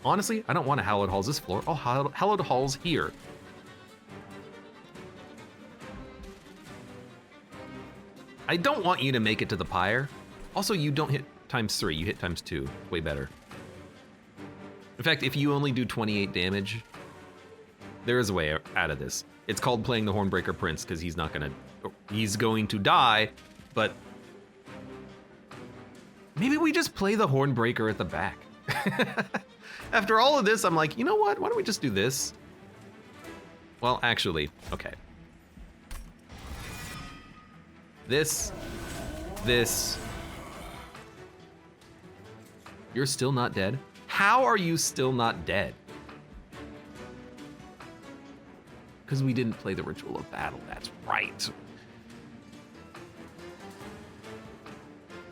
Honestly, I don't want to Hallowed Halls this floor. I'll Hallowed Halls here. I don't want you to make it to the pyre. Also, you don't hit ×3, you hit ×2. Way better. In fact, if you only do 28 damage, there is a way out of this. It's called playing the Hornbreaker Prince, because he's going to die, but maybe we just play the Hornbreaker at the back. After all of this, I'm like, you know what? Why don't we just do this? Well, actually, okay. This. You're still not dead? How are you still not dead? Because we didn't play the Ritual of Battle, that's right.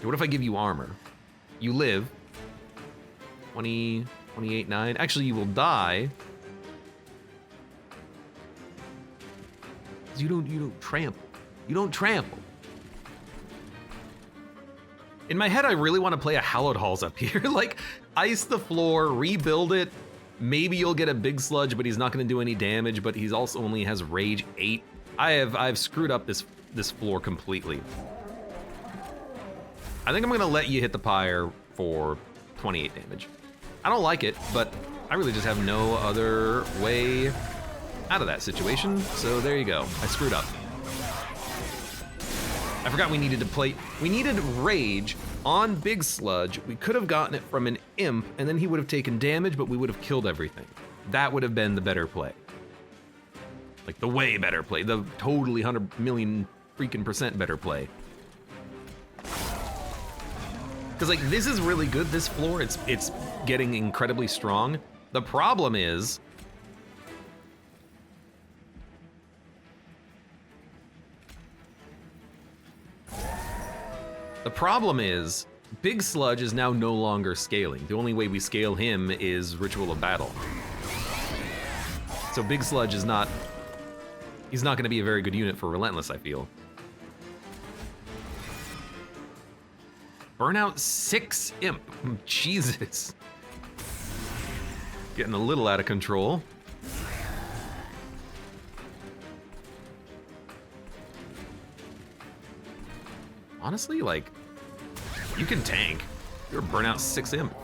What if I give you armor? You live. 20, 28, 9. Actually, you will die. You don't trample. You don't trample. In my head, I really want to play a Hallowed Halls up here. Like, ice the floor, rebuild it. Maybe you'll get a big sludge, but he's not going to do any damage. But he's also only has Rage 8. I've screwed up this floor completely. I think I'm going to let you hit the pyre for 28 damage. I don't like it, but I really just have no other way out of that situation. So there you go. I screwed up. I forgot we needed Rage on Big Sludge. We could have gotten it from an Imp, and then he would have taken damage, but we would have killed everything. That would have been the better play. Like the way better play, the totally 100 million freaking % better play. Because like this is really good, this floor, it's getting incredibly strong. The problem is, Big Sludge is now no longer scaling. The only way we scale him is Ritual of Battle. So Big Sludge is not, he's not gonna be a very good unit for Relentless, I feel. Burnout 6 Imp, Jesus. Getting a little out of control. Honestly, like, you can tank. You're a Burnout 6 Imp.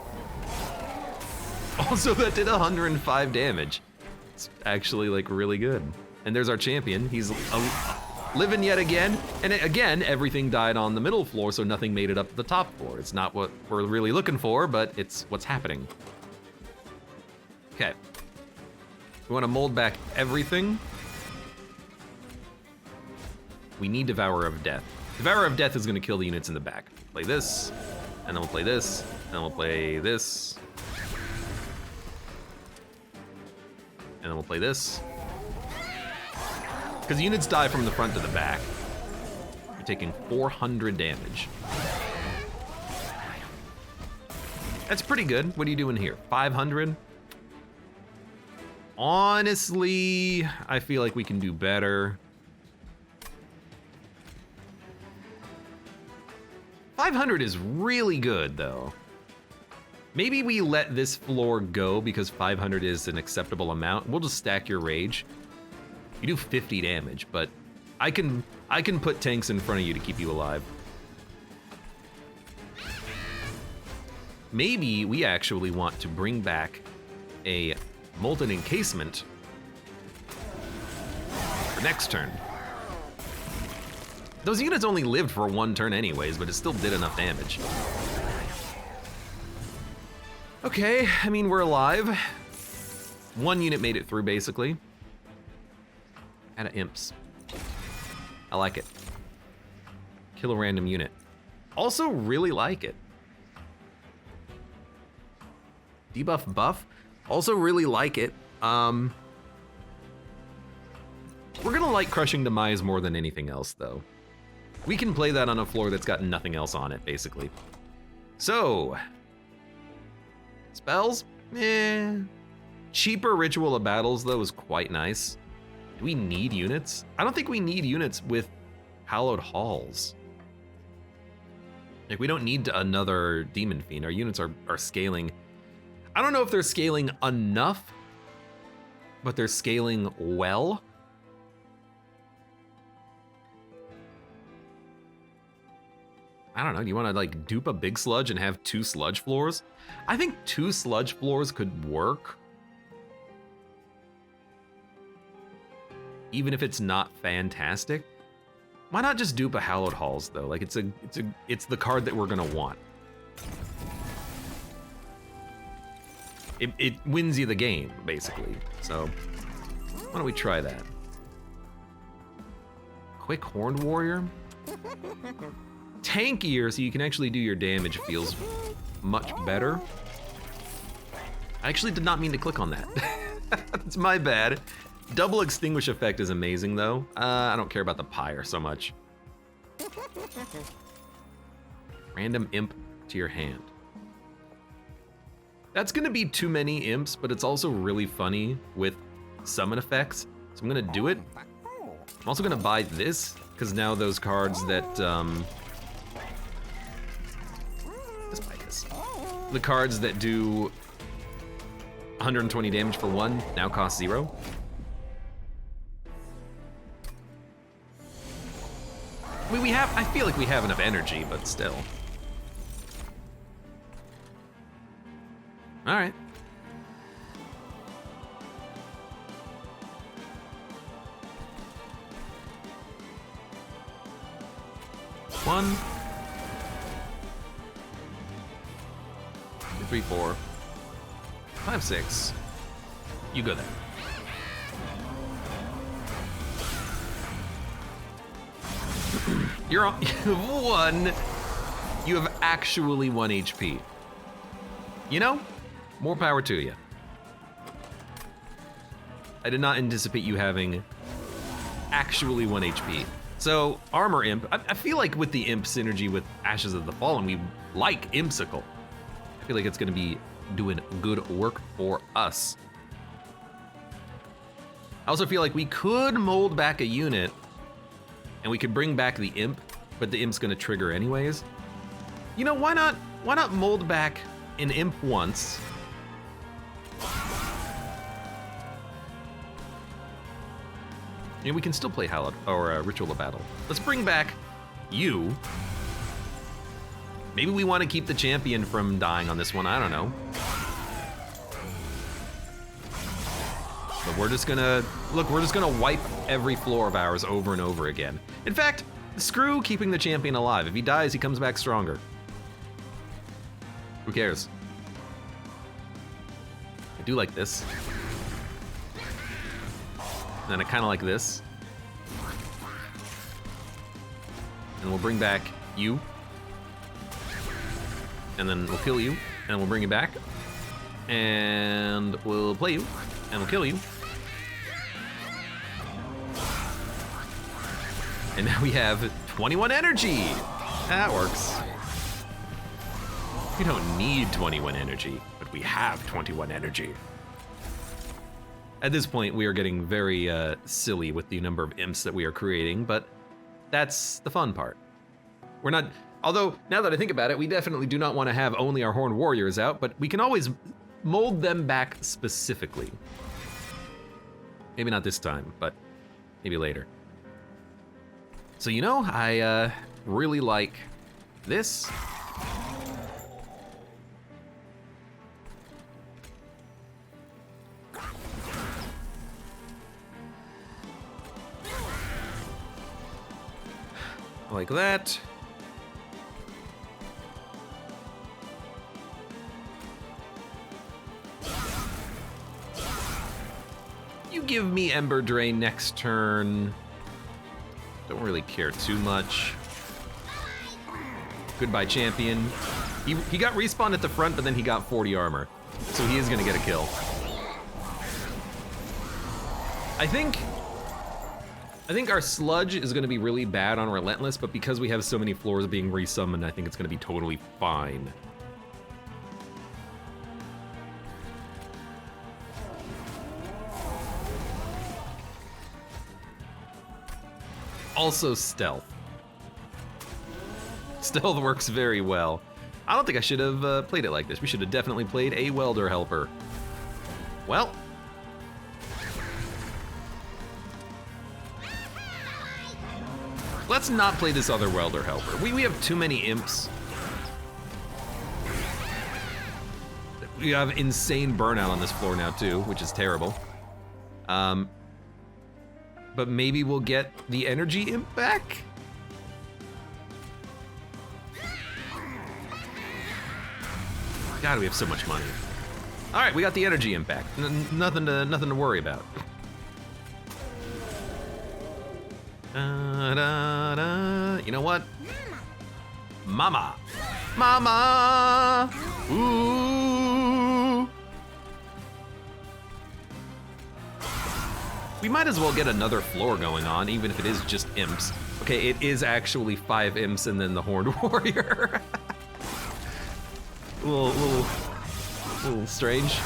Also, that did 105 damage. It's actually, like, really good. And there's our champion. He's living yet again. And again, everything died on the middle floor, so nothing made it up to the top floor. It's not what we're really looking for, but it's what's happening. Okay. We want to mold back everything. We need Devourer of Death. Devourer of Death is going to kill the units in the back. Play this, and then we'll play this, and then we'll play this. And then we'll play this. Because units die from the front to the back. You're taking 400 damage. That's pretty good. What are you doing here? 500? Honestly, I feel like we can do better. 500 is really good, though. Maybe we let this floor go because 500 is an acceptable amount. We'll just stack your rage. You do 50 damage, but I can put tanks in front of you to keep you alive. Maybe we actually want to bring back a molten encasement for next turn. Those units only lived for one turn anyways, but it still did enough damage. Okay, I mean, we're alive. One unit made it through, basically. Out of imps. I like it. Kill a random unit. Also really like it. Debuff buff. Also really like it. We're gonna like Crushing Demise more than anything else, though. We can play that on a floor that's got nothing else on it, basically. So, spells? Eh. Cheaper Ritual of Battles, though, is quite nice. Do we need units? I don't think we need units with Hallowed Halls. Like, we don't need another Demon Fiend. Our units are scaling. I don't know if they're scaling enough, but they're scaling well. I don't know, do you want to like dupe a big sludge and have 2 sludge floors? I think 2 sludge floors could work. Even if it's not fantastic. Why not just dupe a Hallowed Halls though? Like it's the card that we're gonna want. It wins you the game, basically. So why don't we try that? Quick Horned Warrior? Tankier, so you can actually do your damage, feels much better. I actually did not mean to click on that. It's my bad. Double Extinguish effect is amazing, though. I don't care about the pyre so much. Random imp to your hand. That's gonna be too many imps, but it's also really funny with summon effects. So I'm gonna do it. I'm also gonna buy this, because now those cards that, let's buy this. The cards that do 120 damage for 1 now cost 0. I mean, I feel like we have enough energy, but still. All right. One. 2, 3, 4. 5, 6. You go there. You're on 1. You have actually 1 HP. You know, more power to you. I did not anticipate you having actually 1 HP. So, Armor Imp, I feel like with the Imp synergy with Ashes of the Fallen, we like Impsicle. I feel like it's gonna be doing good work for us. I also feel like we could mold back a unit and we could bring back the Imp, but the Imp's gonna trigger anyways. You know, why not mold back an Imp once? And we can still play Hallowed or Ritual of Battle. Let's bring back you. Maybe we want to keep the champion from dying on this one, I don't know. But we're just gonna wipe every floor of ours over and over again. In fact, screw keeping the champion alive. If he dies, he comes back stronger. Who cares? I do like this. And then I kind of like this. And we'll bring back you. And then we'll kill you. And we'll bring you back. And we'll play you. And we'll kill you. And now we have 21 energy. That works. We don't need 21 energy, but we have 21 energy. At this point, we are getting very silly with the number of imps that we are creating, but that's the fun part. We're not, Although, now that I think about it, we definitely do not want to have only our Horned Warriors out, but we can always mold them back specifically. Maybe not this time, but maybe later. So you know, I really like this. Like that. You give me Ember Drain next turn. Don't really care too much. Goodbye, champion. He got respawned at the front, but then he got 40 armor. So he is gonna get a kill. I think our Sludge is gonna be really bad on Relentless, but because we have so many floors being resummoned, I think it's gonna be totally fine. Also stealth. Stealth works very well. I don't think I should have played it like this. We should have definitely played a welder helper. Well. Let's not play this other welder helper. We have too many imps. We have insane burnout on this floor now too, which is terrible. But maybe we'll get the energy imp back? God, we have so much money. All right, we got the energy imp back. Nothing to worry about. You know what? Mama. Mama. Ooh. We might as well get another floor going on, even if it is just imps. Okay, it is actually 5 imps and then the Horned Warrior. a little strange.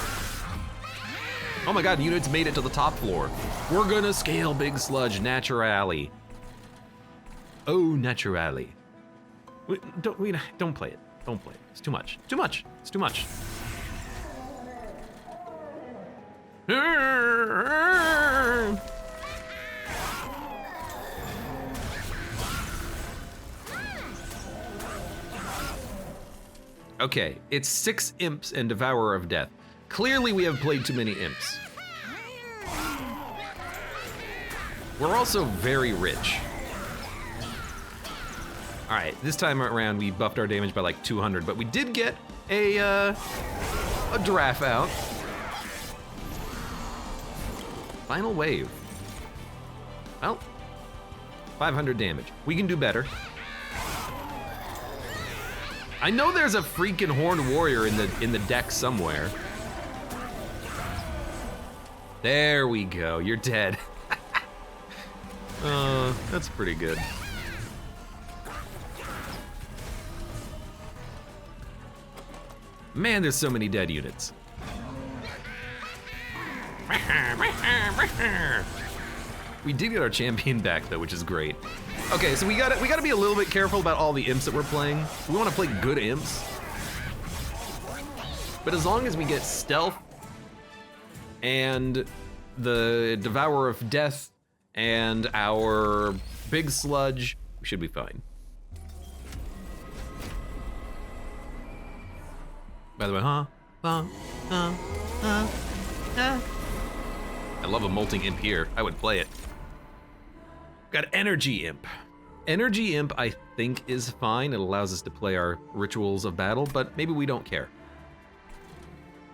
Oh my god, units made it to the top floor. We're gonna scale Big Sludge naturally. Oh, naturally. Don't play it. Don't play it. It's too much. Too much. It's too much. Okay, it's 6 imps and Devourer of Death. Clearly we have played too many imps. We're also very rich. All right, this time around we buffed our damage by like 200, but we did get a giraffe out. Final wave. Well, 500 damage. We can do better. I know there's a freaking Horned Warrior in the deck somewhere. There we go. You're dead. That's pretty good. Man, there's so many dead units. We did get our champion back though, which is great. Okay, so we gotta be a little bit careful about all the imps that we're playing. We wanna play good imps. But as long as we get stealth and the Devourer of Death and our Big Sludge, we should be fine. By the way, I love a molting imp here. I would play it. Got Energy Imp. Energy Imp, I think, is fine. It allows us to play our Rituals of Battle, but maybe we don't care.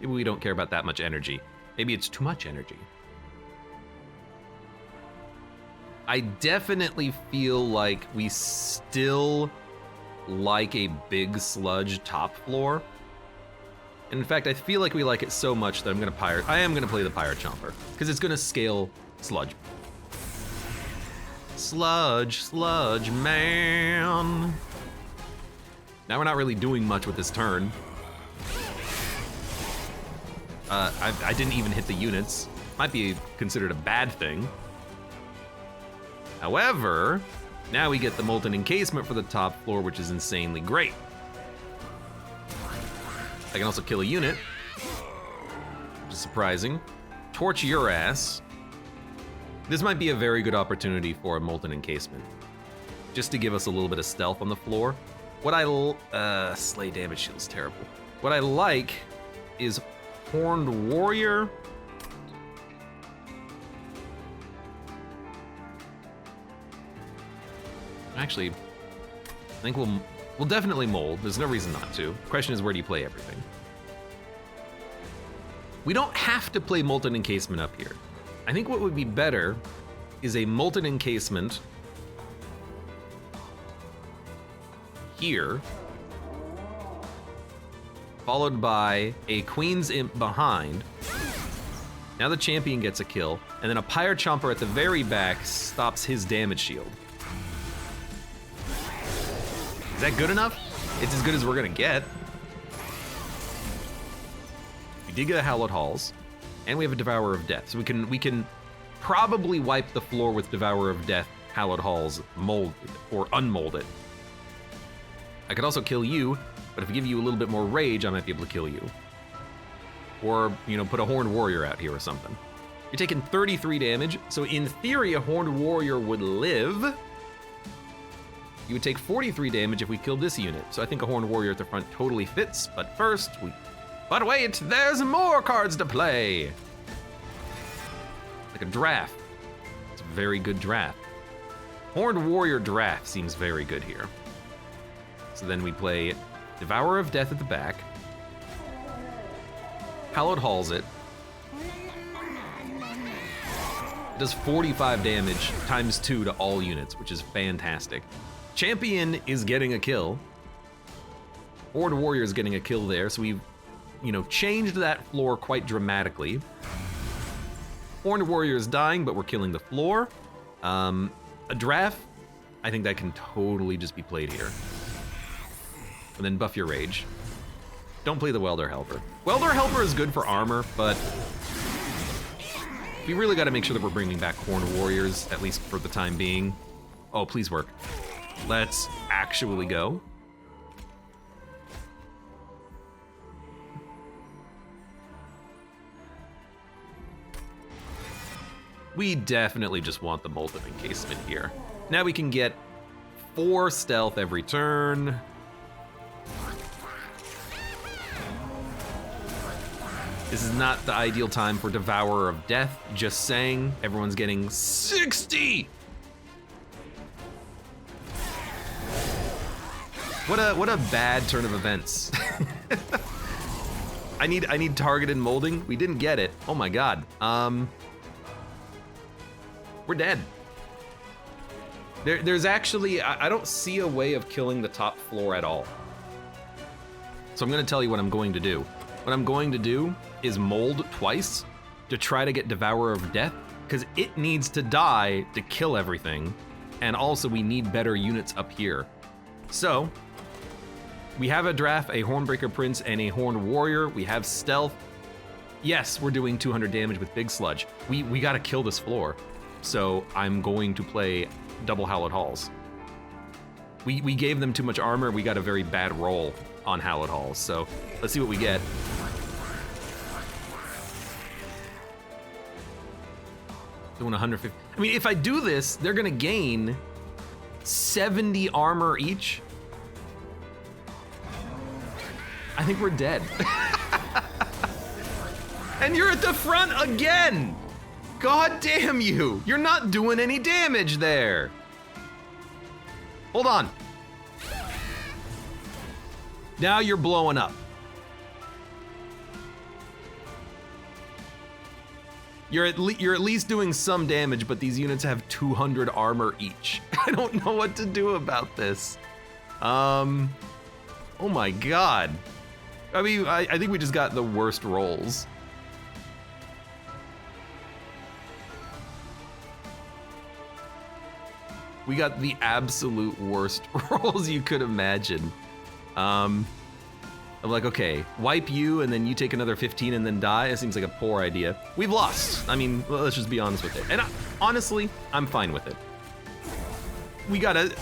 Maybe we don't care about that much energy. Maybe it's too much energy. I definitely feel like we still like a Big Sludge top floor. In fact, I feel like we like it so much that I am gonna play the Pyre Chomper, because it's gonna scale Sludge. Sludge, man. Now we're not really doing much with this turn. I didn't even hit the units. Might be considered a bad thing. However, Now we get the molten encasement for the top floor, which is insanely great. I can also kill a unit, which is surprising. Torch your ass. This might be a very good opportunity for a molten encasement, just to give us a little bit of stealth on the floor. What I slay damage shield is terrible. What I like is Horned Warrior. Actually, I think we'll definitely mold. There's no reason not to. The question is, where do you play everything? We don't have to play molten encasement up here. I think what would be better is a molten encasement here, followed by a Queen's Imp behind. Now the champion gets a kill, and then a Pyre Chomper at the very back stops his damage shield. Is that good enough? It's as good as we're gonna get. We did get a Hallowed Halls, and we have a Devourer of Death, so we can probably wipe the floor with Devourer of Death, Hallowed Halls, mold or unmold it. I could also kill you, but if I give you a little bit more rage, I might be able to kill you. Or, you know, put a Horned Warrior out here or something. You're taking 33 damage, so in theory, a Horned Warrior would live. You would take 43 damage if we killed this unit, so I think a Horned Warrior at the front totally fits, but first, But wait, there's more cards to play! Like a draft. It's a very good draft. Horned Warrior draft seems very good here. So then we play Devourer of Death at the back. Hallowed Halls it. It does 45 damage times 2 to all units, which is fantastic. Champion is getting a kill. Horde Warrior is getting a kill there, so we've, you know, changed that floor quite dramatically. Horned Warrior is dying, but we're killing the floor. A draft, I think that can totally just be played here. And then buff your rage. Don't play the Welder Helper. Welder Helper is good for armor, but we really got to make sure that we're bringing back Horned Warriors, at least for the time being. Oh, please work. Let's actually go. We definitely just want the Molten Encasement here. Now we can get 4 stealth every turn. This is not the ideal time for Devourer of Death, just saying. Everyone's getting 60! What a bad turn of events. I need targeted molding. We didn't get it. Oh my god. We're dead. There's actually, I don't see a way of killing the top floor at all. So I'm gonna tell you what I'm going to do. What I'm going to do is mold twice to try to get Devourer of Death, because it needs to die to kill everything. And also we need better units up here. So, we have a draft, a Hornbreaker Prince, and a Horned Warrior. We have stealth. Yes, we're doing 200 damage with Big Sludge. We gotta kill this floor. So I'm going to play double Hallowed Halls. We gave them too much armor. We got a very bad roll on Hallowed Halls. So let's see what we get. Doing 150. I mean, if I do this, they're gonna gain 70 armor each. I think we're dead. And you're at the front again! God damn you! You're not doing any damage there! Hold on. Now you're blowing up. You're at least doing some damage, but these units have 200 armor each. I don't know what to do about this. Oh my god. I mean, I think we just got the worst rolls. We got the absolute worst rolls you could imagine. I'm like, okay, wipe you and then you take another 15 and then die. It seems like a poor idea. We've lost. I mean, let's just be honest with it. And honestly, I'm fine with it. we gotta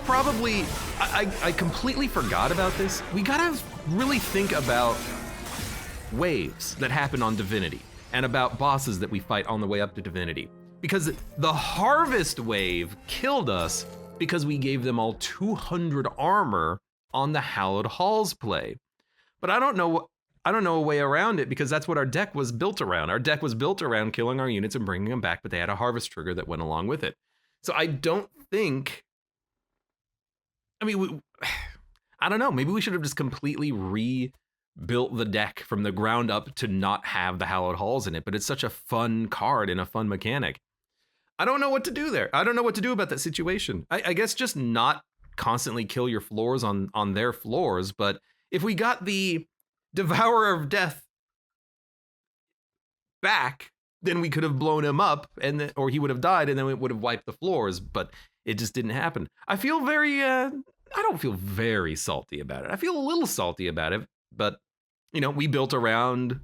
probably, I completely forgot about this. We gotta really think about waves that happen on Divinity and about bosses that we fight on the way up to Divinity. Because the Harvest wave killed us because we gave them all 200 armor on the Hallowed Halls play. But I don't know a way around it because that's what our deck was built around. Our deck was built around killing our units and bringing them back, but they had a Harvest trigger that went along with it. So I don't think, I mean, I don't know, maybe we should have just completely rebuilt the deck from the ground up to not have the Hallowed Halls in it, but it's such a fun card and a fun mechanic. I don't know what to do there. I don't know what to do about that situation. I guess just not constantly kill your floors on their floors, but if we got the Devourer of Death back, then we could have blown him up, or he would have died, and then it would have wiped the floors, but it just didn't happen. I feel I don't feel very salty about it. I feel a little salty about it, but, you know, we built around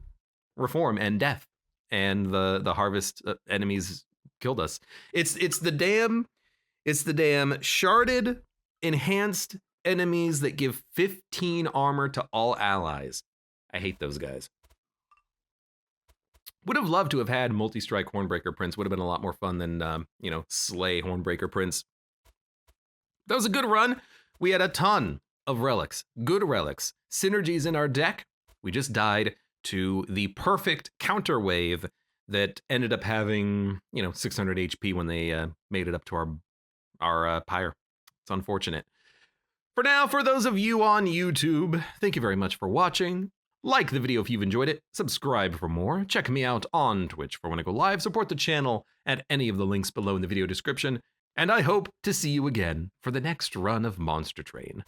Reform and Death, and the Harvest enemies killed us. It's the damn sharded, enhanced enemies that give 15 armor to all allies. I hate those guys. Would have loved to have had multi-strike Hornbreaker Prince. Would have been a lot more fun than, you know, Slay Hornbreaker Prince. That was a good run. We had a ton of relics, good relics, synergies in our deck. We just died to the perfect counter wave that ended up having, you know, 600 HP when they made it up to our pyre. It's unfortunate. For now, for those of you on YouTube, thank you very much for watching. Like the video if you've enjoyed it, subscribe for more, check me out on Twitch for when I go live, support the channel at any of the links below in the video description, and I hope to see you again for the next run of Monster Train.